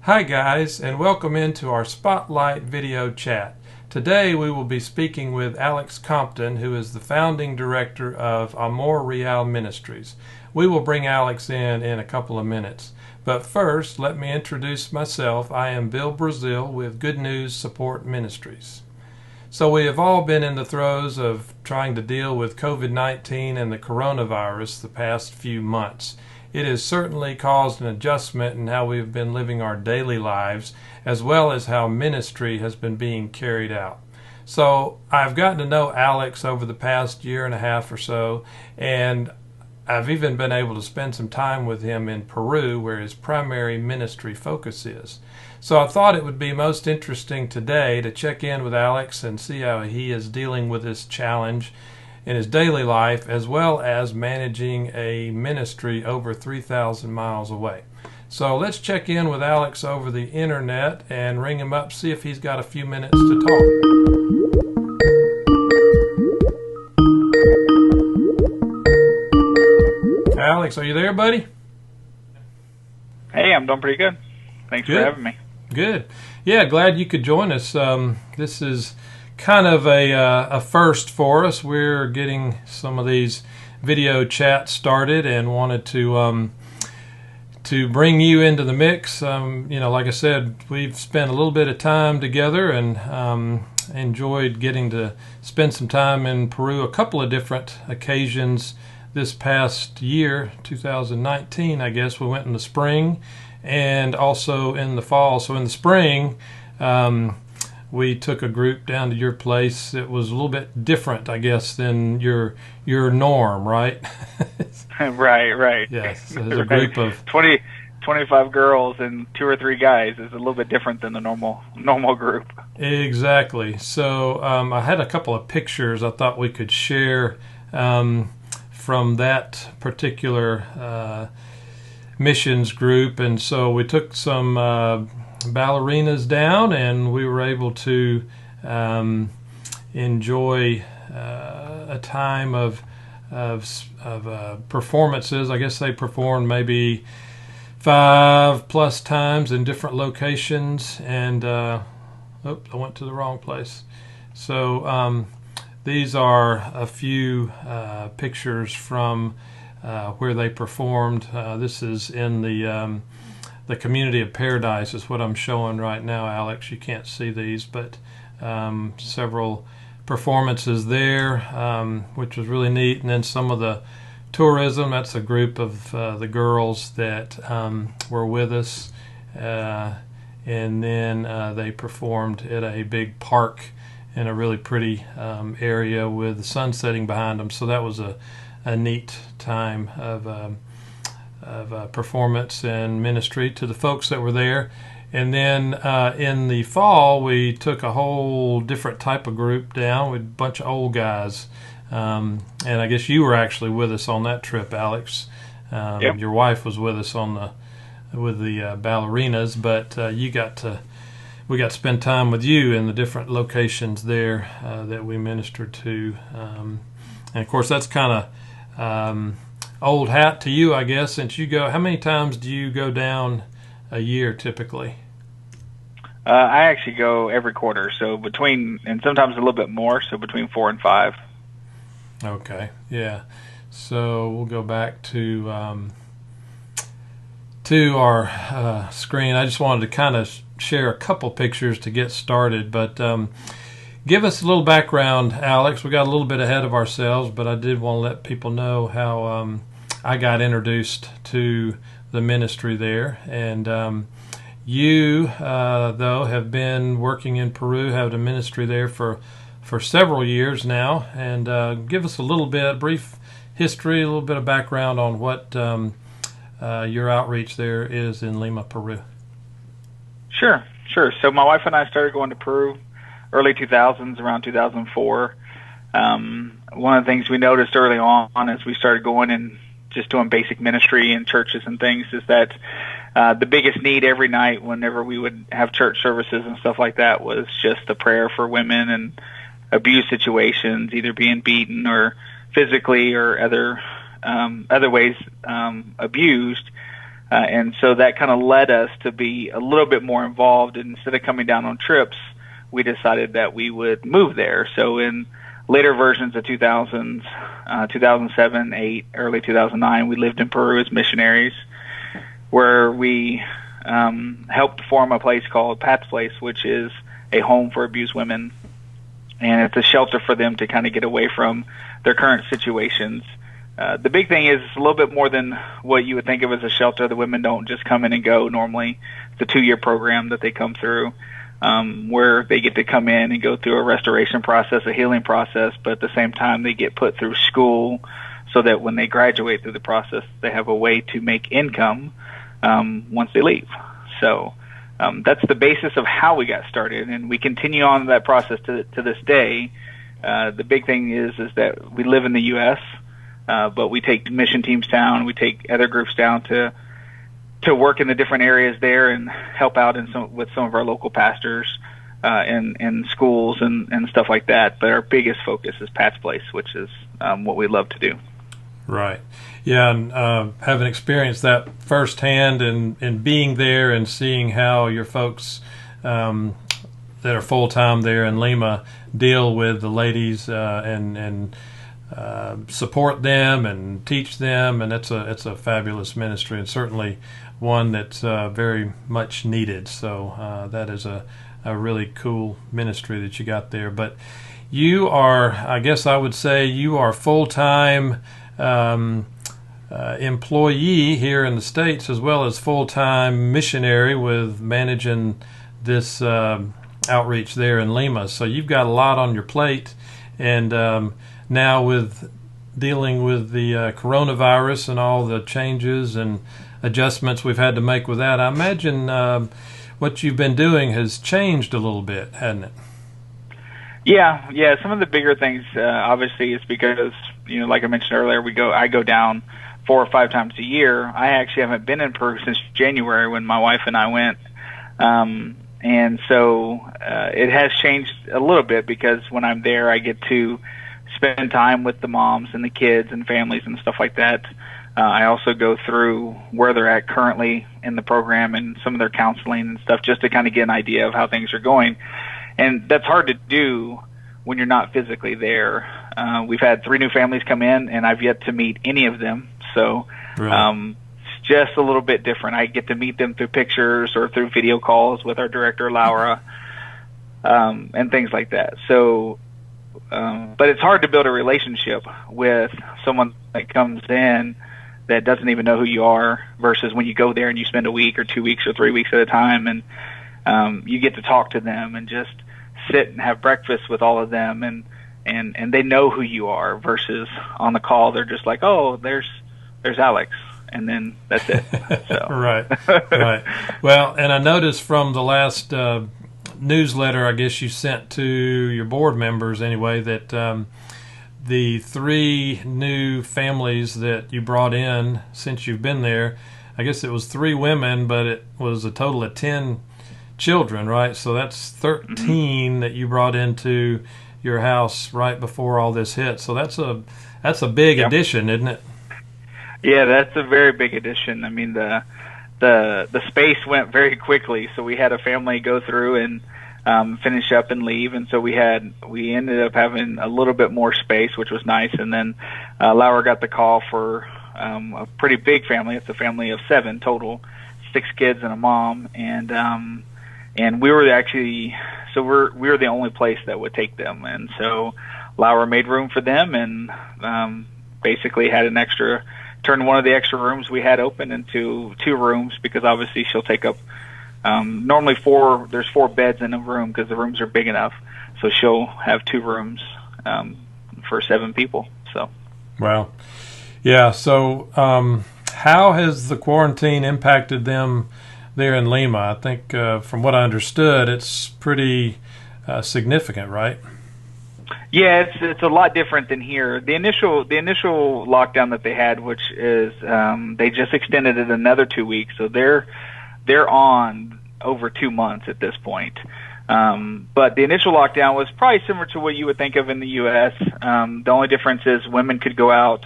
Hi guys, and welcome into our Spotlight video chat. Today we will be speaking with Alex Compton, who is the founding director of Amor Real Ministries. We will bring Alex in a couple of minutes. But first, let me introduce myself. I am Bill Brazil with Good News Support Ministries. So we have all been in the throes of trying to deal with COVID-19 and the coronavirus the past few months. It has certainly caused an adjustment in how we have been living our daily lives, as well as how ministry has been being carried out. So I've gotten to know Alex over the past year and a half or so, and I've even been able to spend some time with him in Peru, where his primary ministry focus is. So I thought it would be most interesting today to check in with Alex and see how he is dealing with this challenge in his daily life, as well as managing a ministry over 3,000 miles away. So let's check in with Alex over the internet and ring him up, see if he's got a few minutes to talk. Alex, are you there, buddy? Hey, I'm doing pretty good. Thanks for having me. Good. Yeah, glad you could join us. This is kind of a first for us. We're getting some of these video chats started and wanted to bring you into the mix. Like I said, we've spent a little bit of time together and enjoyed getting to spend some time in Peru a couple of different occasions this past year, 2019, I guess. We went in the spring and also in the fall. So in the spring, we took a group down to your place. It was a little bit different, I guess, than your norm, right? Right. Yes, so there's a group of 25 girls and 2 or 3 guys is a little bit different than the normal group. Exactly. So I had a couple of pictures I thought we could share from that particular missions group, and so we took some ballerinas down, and we were able to enjoy a time of performances. I guess they performed maybe 5+ times in different locations, and I went to the wrong place. So these are a few pictures from where they performed. This is in the community of Paradise is what I'm showing right now, Alex. You can't see these, but several performances there, which was really neat. And then some of the tourism, that's a group of the girls that were with us. And then they performed at a big park in a really pretty area with the sun setting behind them. So that was a neat time of performance and ministry to the folks that were there. And then in the fall, we took a whole different type of group down with a bunch of old guys. And I guess you were actually with us on that trip, Alex. Yep. Your wife was with us with the ballerinas, but we got to spend time with you in the different locations there that we ministered to. And of course, that's kind of old hat to you, I guess, since you go. How many times do you go down a year typically? I actually go every quarter, so and sometimes a little bit more, so between 4 and 5. Okay, yeah. So we'll go back to our screen. I just wanted to kind of share a couple pictures to get started, but give us a little background, Alex. We got a little bit ahead of ourselves, but I did want to let people know how I got introduced to the ministry there. And you, though, have been working in Peru, have a ministry there for several years now. And give us a brief history, a little bit of background on what your outreach there is in Lima, Peru. Sure. So my wife and I started going to Peru early 2000s, around 2004. One of the things we noticed early on as we started going and just doing basic ministry in churches and things is that the biggest need every night whenever we would have church services and stuff like that was just the prayer for women and abuse situations, either being beaten or physically or other ways abused. And so that kind of led us to be a little bit more involved. And instead of coming down on trips, we decided that we would move there. So in later versions of 2000s, 2007, 8, early 2009, we lived in Peru as missionaries, where we helped form a place called Pat's Place, which is a home for abused women. And it's a shelter for them to kind of get away from their current situations. The big thing is it's a little bit more than what you would think of as a shelter. The women don't just come in and go normally. It's a 2-year program that they come through, where they get to come in and go through a restoration process, a healing process, but at the same time they get put through school so that when they graduate through the process, they have a way to make income once they leave. So that's the basis of how we got started, and we continue on that process to this day. The big thing is that we live in the U.S., but we take mission teams down, we take other groups down to work in the different areas there and help out with some of our local pastors in schools and stuff like that. But our biggest focus is Pat's Place, which is what we love to do. Right. Yeah, and having experienced that firsthand and being there and seeing how your folks that are full-time there in Lima deal with the ladies and support them and teach them, and it's a fabulous ministry, and certainly one that's very much needed. So that is a really cool ministry that you got there. But you are, I guess I would say, you are full-time employee here in the States, as well as full-time missionary with managing this outreach there in Lima. So you've got a lot on your plate, and now with dealing with the coronavirus and all the changes and adjustments we've had to make with that, I imagine what you've been doing has changed a little bit, hasn't it? Yeah. Some of the bigger things, obviously, is because, like I mentioned earlier, I go down 4 or 5 times a year. I actually haven't been in Peru since January when my wife and I went. And so it has changed a little bit, because when I'm there, I get to spend time with the moms and the kids and families and stuff like that. I also go through where they're at currently in the program and some of their counseling and stuff, just to kind of get an idea of how things are going. And that's hard to do when you're not physically there. We've had 3 new families come in, and I've yet to meet any of them. So it's just a little bit different. I get to meet them through pictures or through video calls with our director, Laura, and things like that. So, but it's hard to build a relationship with someone that comes in that doesn't even know who you are, versus when you go there and you spend a week or 2 weeks or 3 weeks at a time, and you get to talk to them and just sit and have breakfast with all of them, and they know who you are, versus on the call they're just like, oh, there's Alex, and then that's it. So. Right. Well, and I noticed from the last newsletter, I guess you sent to your board members anyway, that the 3 new families that you brought in since you've been there, I guess it was 3 women, but it was a total of 10 children, right? So that's 13 that you brought into your house right before all this hit. So that's a big addition, isn't it? Yeah, that's a very big addition. I mean, the space went very quickly. So we had a family go through and finish up and leave, and so we ended up having a little bit more space, which was nice. And then Laura got the call for a pretty big family. It's a family of 7 total, 6 kids and a mom, and we were actually, so we were the only place that would take them, and so Laura made room for them, and basically had turned one of the extra rooms we had open into 2 rooms, because obviously she'll take up normally 4. There's 4 beds in a room because the rooms are big enough, so she'll have 2 rooms for 7 people. So, wow, yeah. So, how has the quarantine impacted them there in Lima? I think, from what I understood, it's pretty significant, right? Yeah, it's a lot different than here. The initial lockdown that they had, which is they just extended it another 2 weeks, so they're on over 2 months at this point. But the initial lockdown was probably similar to what you would think of in the U.S. The only difference is women could go out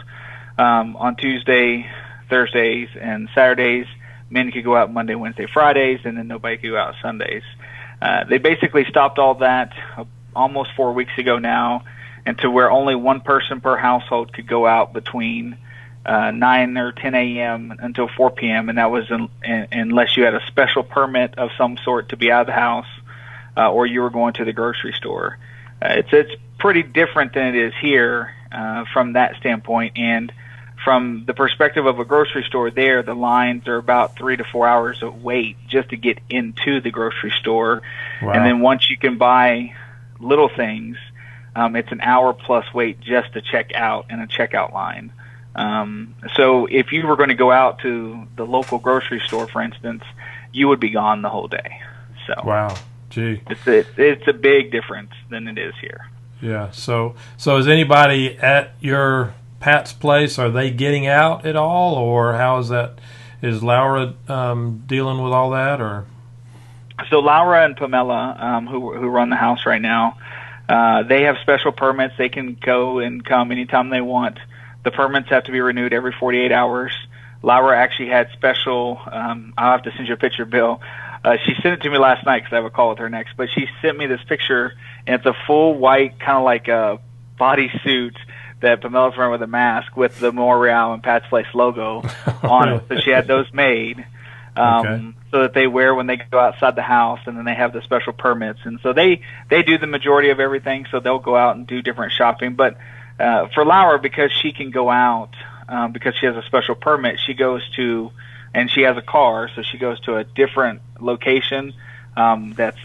on Tuesday, Thursdays, and Saturdays, men could go out Monday, Wednesday, Fridays, and then nobody could go out Sundays. They basically stopped all that almost 4 weeks ago now, and to where only one person per household could go out between 9 or 10 a.m. until 4 p.m., and that was unless you had a special permit of some sort to be out of the house, or you were going to the grocery store. It's pretty different than it is here from that standpoint, and from the perspective of a grocery store there, the lines are about 3 to 4 hours of wait just to get into the grocery store. Wow. And then once you can buy little things, it's an hour plus wait just to check out in a checkout line. So if you were going to go out to the local grocery store, for instance, you would be gone the whole day. So wow, gee, it's a big difference than it is here. Yeah. So is anybody at your Pat's place? Are they getting out at all, or how is that? Is Laura dealing with all that, or? So Laura and Pamela, who run the house right now, they have special permits. They can go and come anytime they want. The permits have to be renewed every 48 hours. Laura actually had special. I'll have to send you a picture, Bill. She sent it to me last night because I have a call with her next. But she sent me this picture, and it's a full white, kind of like a bodysuit that Pamela's wearing with a mask with the Amor Real and Pat's Place logo on it. So she had those made so that they wear when they go outside the house, and then they have the special permits. And so they do the majority of everything, so they'll go out and do different shopping. But for Laura, because she can go out, because she has a special permit, she goes to, and she has a car, so she goes to a different location that's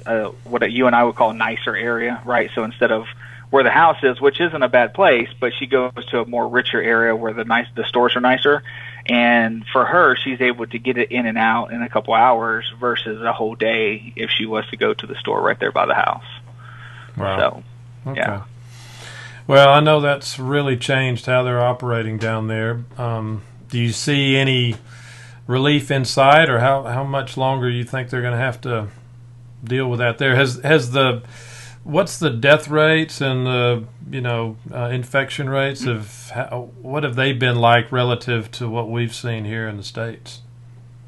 what you and I would call a nicer area, right? So instead of where the house is, which isn't a bad place, but she goes to a more richer area where the stores are nicer. And for her, she's able to get it in and out in a couple hours versus a whole day if she was to go to the store right there by the house. Wow. So, okay. Yeah. Well, I know that's really changed how they're operating down there. Do you see any relief in sight, or how much longer you think they're going to have to deal with that there? What's the death rates and the infection rates what have they been like relative to what we've seen here in the States?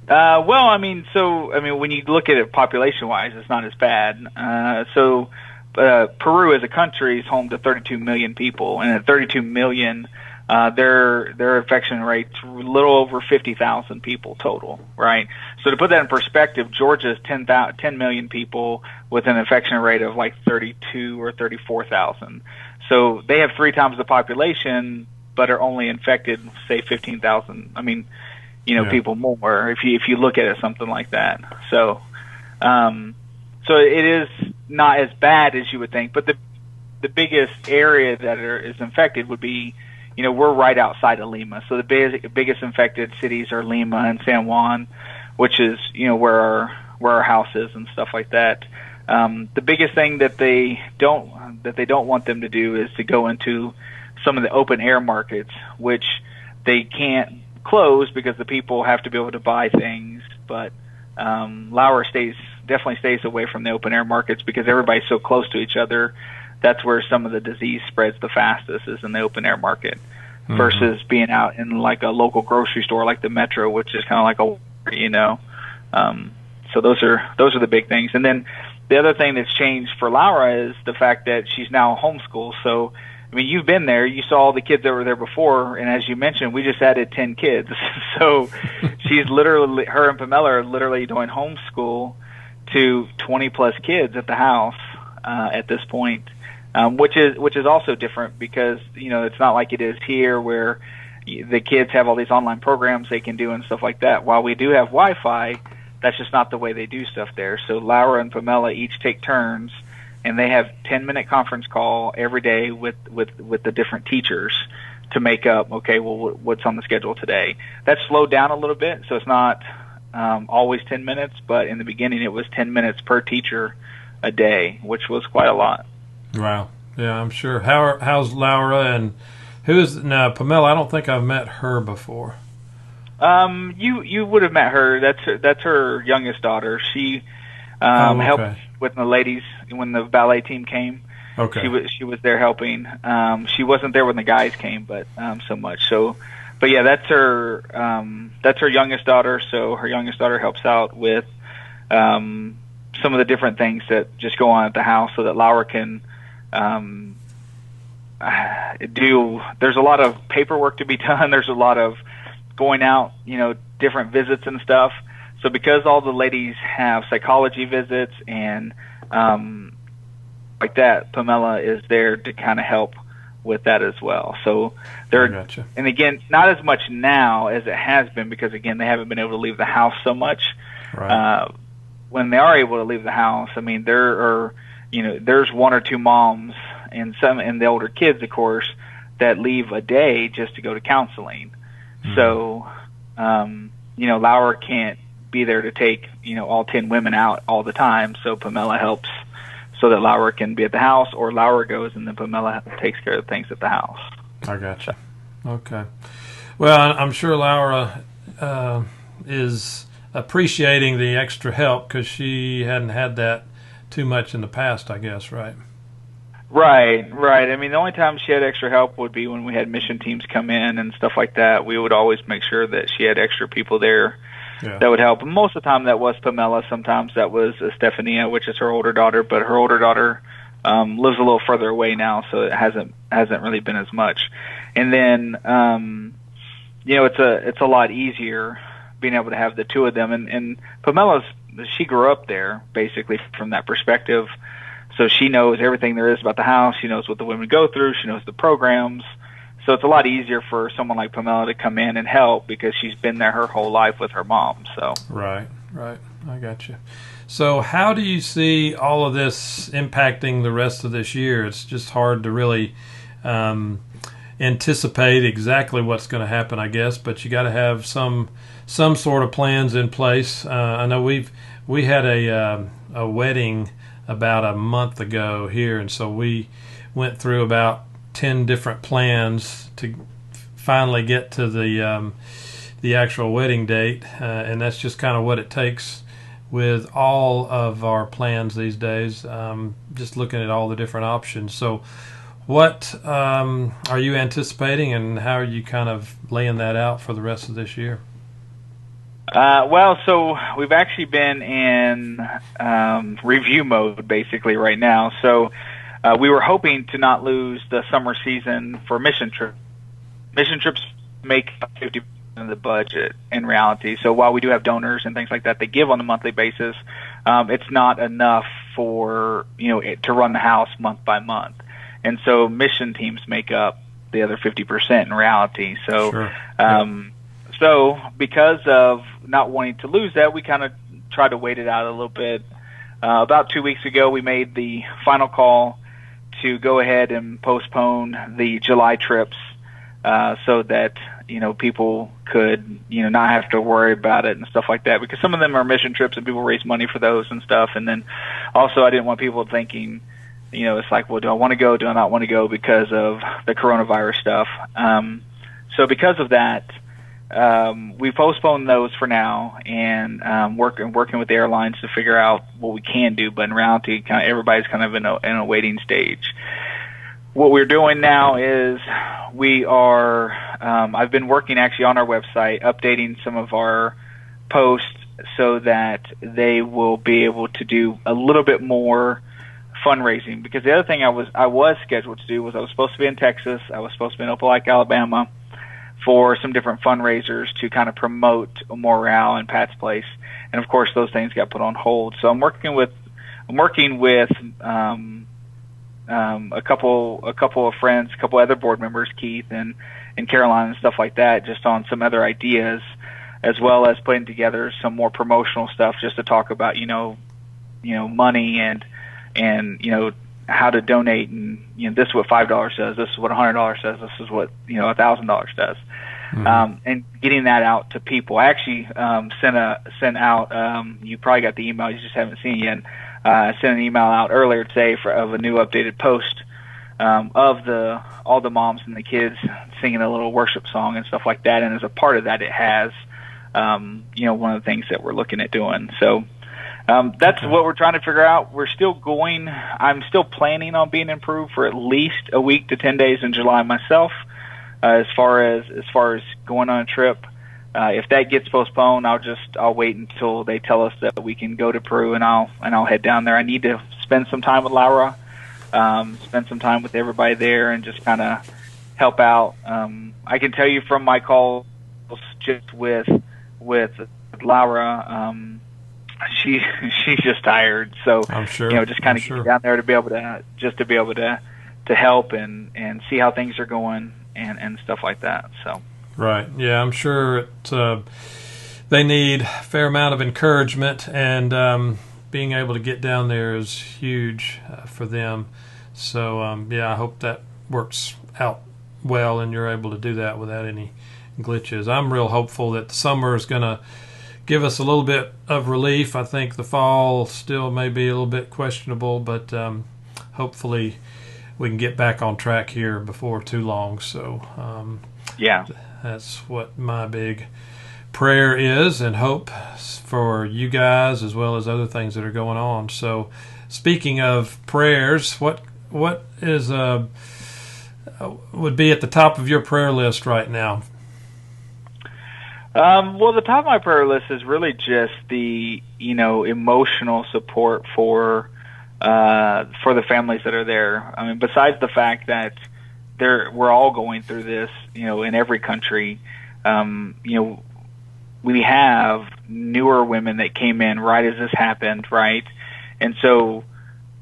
When you look at it population-wise, it's not as bad. Peru as a country is home to 32 million people, and at 32 million, their infection rate's a little over 50,000 people total, right? So to put that in perspective, Georgia's 10 million people with an infection rate of like 32 or 34,000. So they have 3 times the population, but are only infected, say, 15,000. People more if you look at it something like that. So it is not as bad as you would think, but the biggest area that is infected would be, we're right outside of Lima. So the biggest infected cities are Lima and San Juan, which is, where our house is and stuff like that. The biggest thing that they don't want them to do is to go into some of the open air markets, which they can't close because the people have to be able to buy things. But Laura definitely stays away from the open air markets because everybody's so close to each other. That's where some of the disease spreads the fastest, is in the open air market, versus being out in like a local grocery store like the Metro, which is kind of like so those are the big things. And then the other thing that's changed for Laura is the fact that she's now homeschooled. So, you've been there. You saw all the kids that were there before, and as you mentioned, we just added 10 kids. So she's literally, her and Pamela are literally doing homeschool to 20-plus kids at the house at this point. Which is also different because, it's not like it is here where the kids have all these online programs they can do and stuff like that. While we do have Wi-Fi, that's just not the way they do stuff there. So Laura and Pamela each take turns, and they have 10-minute conference call every day with the different teachers to make up, okay, well, what's on the schedule today. That's slowed down a little bit, so it's not always 10 minutes, but in the beginning it was 10 minutes per teacher a day, which was quite a lot. Wow. Yeah, I'm sure. How's Laura, and now Pamela? I don't think I've met her before. You would have met her. That's her youngest daughter. She helped with the ladies when the ballet team came. Okay. She was there helping. She wasn't there when the guys came, but so much. So, but yeah, that's her youngest daughter. So her youngest daughter helps out with some of the different things that just go on at the house, so that Laura can do. There's a lot of paperwork to be done. There's a lot of going out, different visits and stuff. So because all the ladies have psychology visits and like that, Pamela is there to kind of help with that as well. So Gotcha. And again, not as much now as it has been, because again, they haven't been able to leave the house so much. Right. When they are able to leave the house, I mean, there are, there's one or two moms and the older kids, of course, that leave a day just to go to counseling. Mm-hmm. So, Laura can't be there to take, all 10 women out all the time. So Pamela helps so that Laura can be at the house, or Laura goes and then Pamela takes care of things at the house. I gotcha. Okay. Well, I'm sure Laura is appreciating the extra help, because she hadn't had that too much in the past, I guess, right? Right. I mean, the only time she had extra help would be when we had mission teams come in and stuff like that. We would always make sure that she had extra people there that would help. And most of the time that was Pamela. Sometimes that was Estefania, which is her older daughter, but her older daughter lives a little further away now, so it hasn't really been as much. And then, it's a lot easier being able to have the two of them. And she grew up there basically from that perspective. So she knows everything there is about the house. She knows what the women go through. She knows the programs. So it's a lot easier for someone like Pamela to come in and help, because she's been there her whole life with her mom. So Right. I got you. So how do you see all of this impacting the rest of this year? It's just hard to really anticipate exactly what's going to happen, I guess, but you got to have some sort of plans in place. I know we had a wedding about a month ago here, and so we went through about 10 different plans to finally get to the actual wedding date, and that's just kind of what it takes with all of our plans these days, just looking at all the different options. So what are you anticipating, and how are you kind of laying that out for the rest of this year? So we've actually been in review mode basically right now. So we were hoping to not lose the summer season for mission trips. Mission trips make 50% of the budget in reality. So while we do have donors and things like that, they give on a monthly basis. It's not enough for to run the house month by month, and so mission teams make up the other 50% in reality. So. Sure. So because of not wanting to lose that, we kind of tried to wait it out a little bit. About 2 weeks ago, we made the final call to go ahead and postpone the July trips, so that people could not have to worry about it and stuff like that, because some of them are mission trips and people raise money for those and stuff. And then also I didn't want people thinking, it's like, well, do I want to go? Do I not want to go because of the coronavirus stuff? So because of that, we postponed those for now, and working with the airlines to figure out what we can do. But in reality, everybody's kind of in a waiting stage. What we're doing now is we are. I've been working actually on our website, updating some of our posts so that they will be able to do a little bit more fundraising. Because the other thing I was scheduled to do was I was supposed to be in Texas. I was supposed to be in Opelika, Alabama, for some different fundraisers to kind of promote Amor Real and Pat's Place, and of course those things got put on hold. So I'm working with a couple of friends, a couple other board members, Keith and Caroline and stuff like that, just on some other ideas, as well as putting together some more promotional stuff just to talk about money and how to donate, and this is what $5 does, this is what $100 does, this is what $1,000 does. Mm-hmm. And getting that out to people. I actually sent out. You probably got the email, you just haven't seen it yet. I sent an email out earlier today of a new updated post of all the moms and the kids singing a little worship song and stuff like that. And as a part of that, it has one of the things that we're looking at doing. So that's what we're trying to figure out. We're still going. I'm still planning on being improved for at least a week to 10 days in July myself. As far as going on a trip, if that gets postponed, I'll wait until they tell us that we can go to Peru, and I'll head down there. I need to spend some time with Laura, spend some time with everybody there, and just kind of help out. I can tell you from my calls just with Laura, she's just tired. So I'm sure, just kind of get down there to be able to help and see how things are going and stuff like that. So right, yeah, I'm sure they need a fair amount of encouragement, and being able to get down there is huge for them. So yeah, I hope that works out well and you're able to do that without any glitches. I'm real hopeful that the summer is going to give us a little bit of relief. I think the fall still may be a little bit questionable, but hopefully we can get back on track here before too long. So yeah, that's what my big prayer is, and hope for you guys as well as other things that are going on. So speaking of prayers, what is would be at the top of your prayer list right now? Well, the top of my prayer list is really just the emotional support for the families that are there. I mean, besides the fact that we're all going through this, in every country. We have newer women that came in right as this happened, right? And so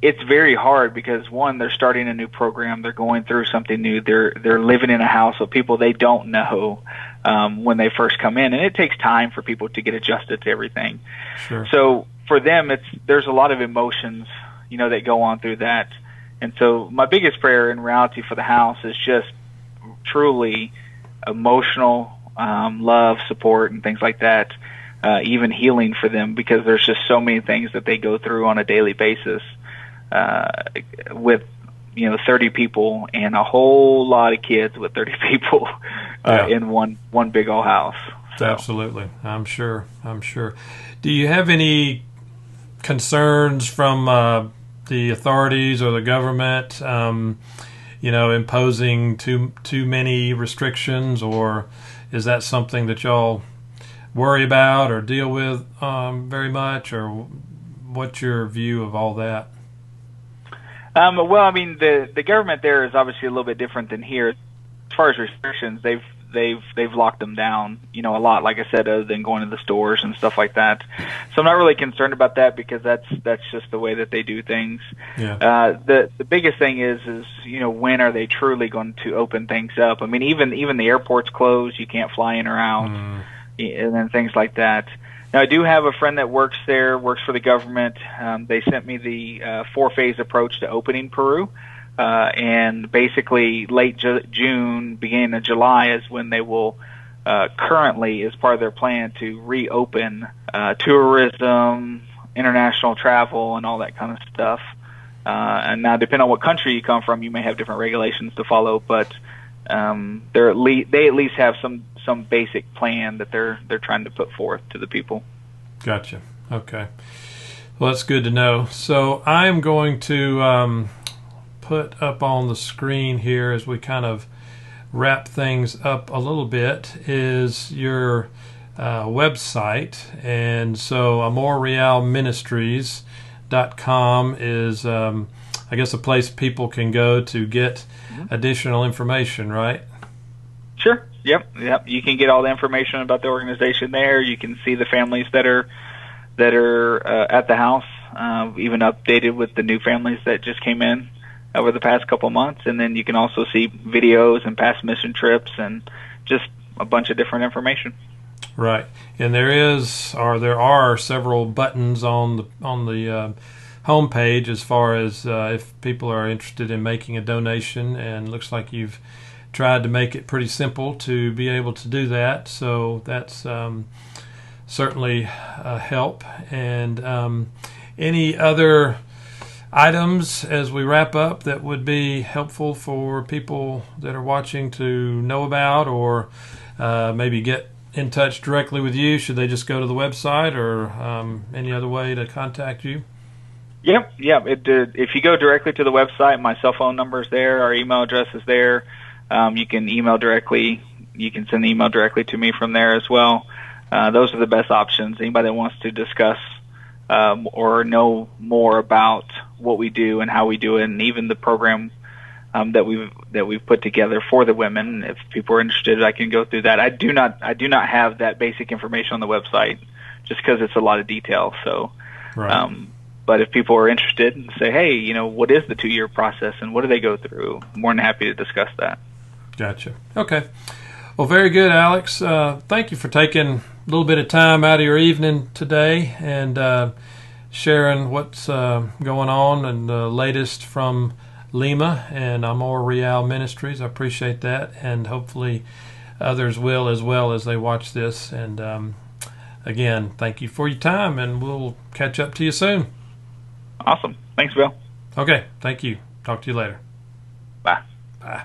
it's very hard because, one, they're starting a new program, they're going through something new, they're living in a house with people they don't know when they first come in, and it takes time for people to get adjusted to everything. Sure. So for them, there's a lot of emotions, that go on through that. And so my biggest prayer in reality for the house is just truly emotional love, support, and things like that, even healing for them, because there's just so many things that they go through on a daily basis with 30 people and a whole lot of kids with 30 people in one big old house. So. Absolutely. I'm sure. Do you have any concerns from the authorities or the government, imposing too many restrictions, or is that something that y'all worry about or deal with very much, or what's your view of all that? Well, I mean, the government there is obviously a little bit different than here. As far as restrictions, they've locked them down, a lot, like I said, other than going to the stores and stuff like that. So I'm not really concerned about that, because that's just the way that they do things. Yeah. The biggest thing is when are they truly going to open things up? I mean, even the airport's closed, you can't fly in or out, and then things like that. Now, I do have a friend that works for the government. They sent me the 4-phase approach to opening Peru. And basically late June, beginning of July is when they will currently, as part of their plan, to reopen tourism, international travel, and all that kind of stuff. And now, depending on what country you come from, you may have different regulations to follow, but they at least have some basic plan that they're trying to put forth to the people. Gotcha. Okay. Well, that's good to know. So I'm going to put up on the screen here, as we kind of wrap things up a little bit, is your website. And so Amor Real Ministries.com is, I guess, a place people can go to get additional information, right? Sure. Yep. You can get all the information about the organization there. You can see the families that are at the house, even updated with the new families that just came in over the past couple months. And then you can also see videos and past mission trips and just a bunch of different information. Right. And there are several buttons on the homepage as far as if people are interested in making a donation, and looks like you've tried to make it pretty simple to be able to do that. So that's certainly a help. And any other items as we wrap up that would be helpful for people that are watching to know about, or maybe get in touch directly with you? Should they just go to the website, or any other way to contact you? Yep. If you go directly to the website, my cell phone number is there, our email address is there. You can email directly. You can send an email directly to me from there as well. Those are the best options. Anybody that wants to discuss or know more about what we do and how we do it, and even the program that we've put together for the women. If people are interested, I can go through that. I do not have that basic information on the website, just because it's a lot of detail. So, right. But if people are interested and say, hey, what is the 2-year process and what do they go through? I'm more than happy to discuss that. Gotcha. Okay. Well, very good, Alex. Thank you for taking a little bit of time out of your evening today and sharing what's going on and the latest from Lima and Amor Real Ministries. I appreciate that, and hopefully others will as well as they watch this. And again, thank you for your time, and we'll catch up to you soon. Awesome. Thanks, Bill. Okay. Thank you. Talk to you later. Bye. Bye.